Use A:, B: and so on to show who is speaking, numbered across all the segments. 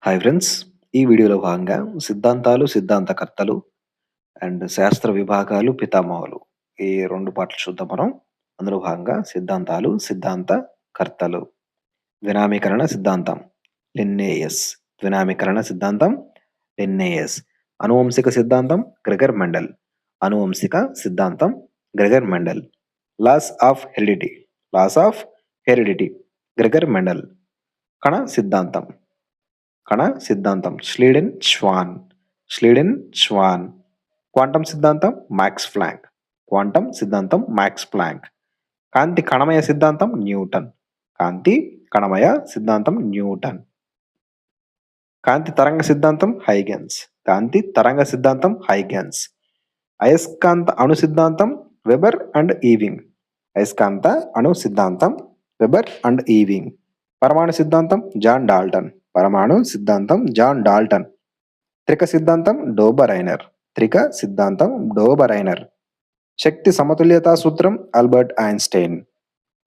A: Hi friends! ఈ వీడియోలో భాగంగా సిద్ధాంతాలు, సిద్ధాంతకర్తలు అండ్ శాస్త్ర విభాగాలు, పితామహులు ఈ 2 పార్ట్‌లు చూద్దాం మనం. అందులో భాగంగా సిద్ధాంతాలు, సిద్ధాంతకర్తలు. ద్వినామీకరణ సిద్ధాంతం లిన్నేయస్. ద్వినామీకరణ సిద్ధాంతం లిన్నేయస్. ఆనువంశిక సిద్ధాంతం గ్రెగర్ మెండల్. ఆనువంశిక సిద్ధాంతం Gregor Mendel. Laws of heredity. Laws of heredity Gregor Mendel. కణ సిద్ధాంతం. కణ సిద్ధాంతం Schleiden Schwann. Schleiden Schwann. Quantum సిద్ధాంతం మాక్స్ ప్లాంక్. క్వాంటం సిద్ధాంతం మాక్స్ ప్లాంక్. కాంతి కణమయ సిద్ధాంతం న్యూటన్. కాంతి కణమయ సిద్ధాంతం న్యూటన్. కాంతి తరంగ సిద్ధాంతం హైగెన్స్. కాంతి తరంగ సిద్ధాంతం హైగెన్స్. అయస్కాంత అణు సిద్ధాంతం వెబర్ అండ్ ఈవింగ్. అయస్కాంత అణు సిద్ధాంతం వెబర్ అండ్ ఈవింగ్. పరమాణు సిద్ధాంతం జాన్ డాల్టన్. పరమాణు సిద్ధాంతం జాన్ డాల్టన్. త్రిక సిద్ధాంతం డోబరైనర్. త్రిక సిద్ధాంతం డోబరైనర్. శక్తి సమతుల్యతా సూత్రం ఆల్బర్ట్ ఐన్స్టైన్.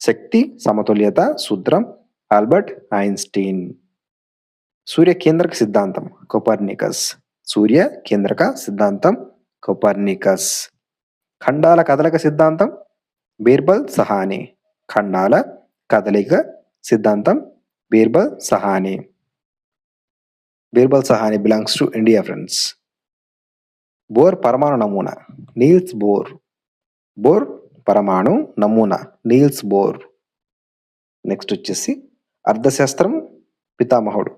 A: శక్తి సమతుల్యత సూత్రం ఆల్బర్ట్ ఐన్స్టీన్. సూర్య కేంద్రక సిద్ధాంతం కోపర్నికస్. సూర్య కేంద్రక సిద్ధాంతం కోపర్నికస్. ఖండాల కదలిక సిద్ధాంతం బీర్బల్ సహాని. ఖండాల కదలిక సిద్ధాంతం Birbal Sahni. Birbal Sahni belongs to India friends. Bohr పరమాణు నమూనా నీల్స్ బోర్. బోర్ పరమాణు నమూనా నీల్స్ బోర్. నెక్స్ట్ వచ్చేసి అర్థశాస్త్రం పితామహుడు.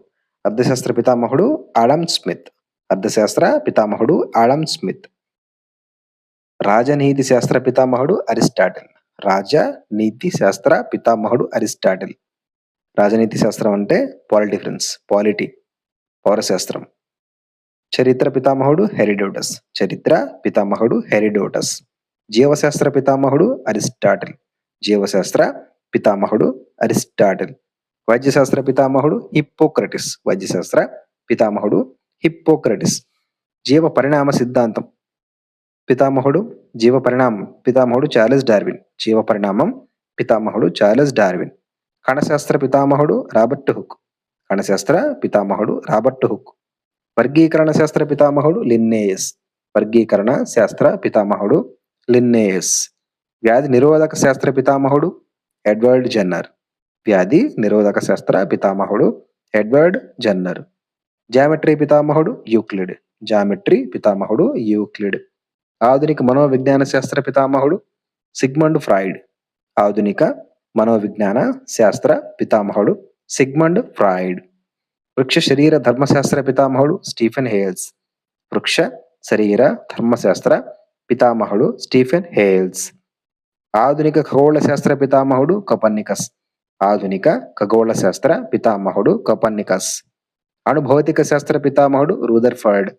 A: అర్థశాస్త్ర పితామహుడు ఆడమ్ స్మిత్. అర్థశాస్త్ర పితామహుడు ఆడమ్ స్మిత్. రాజనీతి శాస్త్ర పితామహుడు అరిస్టాటిల్. రాజనీతి శాస్త్ర పితామహుడు అరిస్టాటిల్. రాజనీతి శాస్త్రం అంటే పాలిటీ ఫ్రెండ్స్. పాలిటీ పౌరశాస్త్రం. చరిత్ర పితామహుడు హెరిడోటస్. చరిత్ర పితామహుడు హెరిడోటస్. జీవశాస్త్ర పితామహుడు అరిస్టాటిల్. జీవశాస్త్ర పితామహుడు అరిస్టాటిల్. వైద్యశాస్త్ర పితామహుడు హిప్పోక్రటిస్. వైద్యశాస్త్ర పితామహుడు హిప్పోక్రటిస్. జీవ పరిణామ సిద్ధాంతం పితామహుడు జీవ పరిణామం పితామహుడు చార్లెస్ డార్విన్. జీవ పరిణామం పితామహుడు చార్లెస్ డార్విన్. కణశాస్త్ర పితామహుడు రాబర్ట్ హుక్. కణశాస్త్ర పితామహుడు రాబర్ట్ హుక్. వర్గీకరణ శాస్త్ర పితామహుడు లిన్నేయస్. వర్గీకరణ శాస్త్ర పితామహుడు లిన్నేయస్. వ్యాధి నిరోధక శాస్త్ర పితామహుడు ఎడ్వర్డ్ జెన్నర్. వ్యాధి నిరోధక శాస్త్ర పితామహుడు ఎడ్వర్డ్ జెన్నర్. జామెట్రీ పితామహుడు యూక్లిడ్. జామెట్రీ పితామహుడు యూక్లిడ్. ఆధునిక మనోవిజ్ఞాన శాస్త్ర పితామహుడు సిగ్మండ్ ఫ్రాయిడ్. ఆధునిక మనోవిజ్ఞాన శాస్త్ర పితామహుడు సిగ్మండ్ ఫ్రాయిడ్. వృక్ష శరీర ధర్మశాస్త్ర పితామహుడు స్టీఫెన్ హేల్స్. వృక్ష శరీర ధర్మశాస్త్ర పితామహుడు స్టీఫెన్ హేల్స్. ఆధునిక ఖగోళ శాస్త్ర పితామహుడు కోపర్నికస్. ఆధునిక ఖగోళ శాస్త్ర పితామహుడు కోపర్నికస్. అణుభౌతిక శాస్త్ర పితామహుడు రూదర్ఫర్డ్.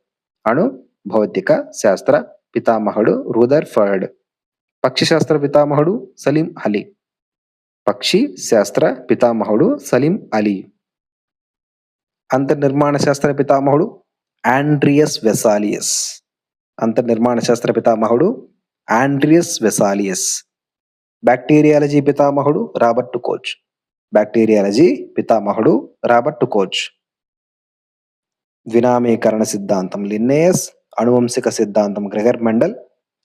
A: అణుభౌతిక శాస్త్ర పితామహుడు రూదర్ఫర్డ్. పక్షి శాస్త్ర పితామహుడు సలీం అలీ. పక్షి శాస్త్ర పితామహుడు సలీం అలీ. అంతర్నిర్మాణ శాస్త్ర పితామహుడు ఆండ్రియస్ వెసాలియస్. అంతర్నిర్మాణ శాస్త్ర పితామహుడు ఆండ్రియస్ వెసాలియస్. బ్యాక్టీరియాలజీ పితామహుడు రాబర్ట్ కోచ్. బ్యాక్టీరియాలజీ పితామహుడు రాబర్ట్ కోచ్. ద్వినామీకరణ సిద్ధాంతం లిన్నేయస్. అణువంశిక సిద్ధాంతం Gregor Mendel.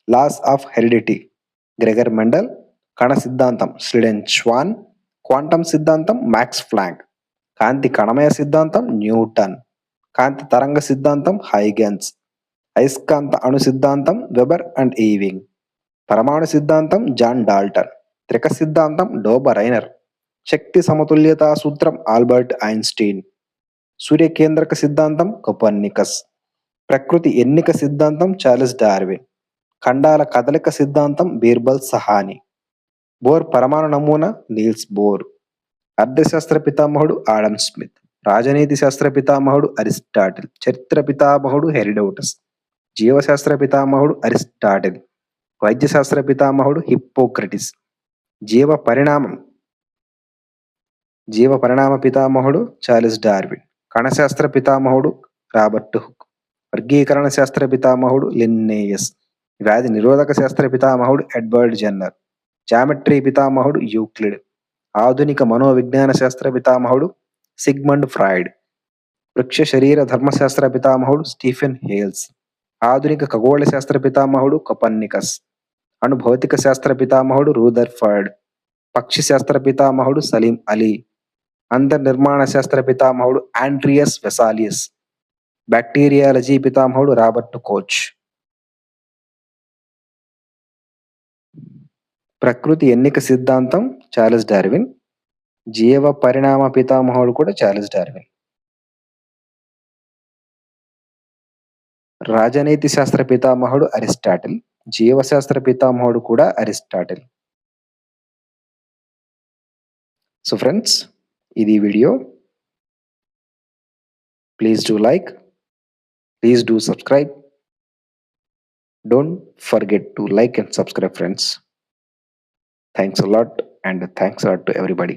A: Laws of heredity Gregor Mendel. కణ సిద్ధాంతం స్లీడెన్ ష్వాన్. క్వాంటం సిద్ధాంతం మాక్స్ ప్లాంక్. కాంతి కణమయ సిద్ధాంతం న్యూటన్. కాంతి తరంగ సిద్ధాంతం హైగెన్స్. అయస్కాంత అణు సిద్ధాంతం వెబర్ అండ్ ఈవింగ్. పరమాణు సిద్ధాంతం జాన్ డాల్టన్. త్రిక సిద్ధాంతం డోబరైనర్. శక్తి సమతుల్యతా సూత్రం ఆల్బర్ట్ ఐన్స్టీన్. సూర్యకేంద్రక సిద్ధాంతం కోపర్నికస్. ప్రకృతి ఎన్నిక సిద్ధాంతం చార్లెస్ డార్విన్. ఖండాల కదలిక సిద్ధాంతం బీర్బల్ సహాని. బోర్ పరమాణు నమూనా నీల్స్ బోర్. అర్థశాస్త్ర పితామహుడు ఆడమ్ స్మిత్. రాజనీతి శాస్త్ర పితామహుడు అరిస్టాటిల్. చరిత్ర పితామహుడు హెరిడోటస్. జీవశాస్త్ర పితామహుడు అరిస్టాటిల్. వైద్యశాస్త్ర పితామహుడు హిప్పోక్రటిస్. జీవ పరిణామ పితామహుడు చార్లెస్ డార్విన్. కణశాస్త్ర పితామహుడు రాబర్ట్ హుక్. వర్గీకరణ శాస్త్ర పితామహుడు లిన్నేయస్. వ్యాధి నిరోధక శాస్త్ర పితామహుడు ఎడ్వర్డ్ జెన్నర్. జామెట్రీ పితామహుడు యూక్లిడ్. ఆధునిక మనోవిజ్ఞాన శాస్త్ర పితామహుడు సిగ్మండ్ ఫ్రాయిడ్. వృక్ష శరీర ధర్మశాస్త్ర పితామహుడు స్టీఫెన్ హేల్స్. ఆధునిక ఖగోళ శాస్త్ర పితామహుడు కొపర్నికస్. అణు భౌతిక శాస్త్ర పితామహుడు రూదర్ఫర్డ్. పక్షి శాస్త్ర పితామహుడు సలీం అలీ. అంతర్నిర్మాణ శాస్త్ర పితామహుడు ఆండ్రియస్ వెసాలియస్. బ్యాక్టీరియాలజీ పితామహుడు రాబర్ట్ కోచ్. ప్రకృతి ఎన్నిక సిద్ధాంతం చార్లెస్ డార్విన్. జీవ పరిణామ పితామహుడు కూడా చార్లెస్ డార్విన్. రాజనీతి శాస్త్ర పితామహుడు అరిస్టాటిల్. జీవశాస్త్ర పితామహుడు కూడా అరిస్టాటిల్. సో ఫ్రెండ్స్, ఇది video. Please do like, please do subscribe. Don't forget to like and subscribe, friends. Thanks a lot, and thanks a lot to everybody.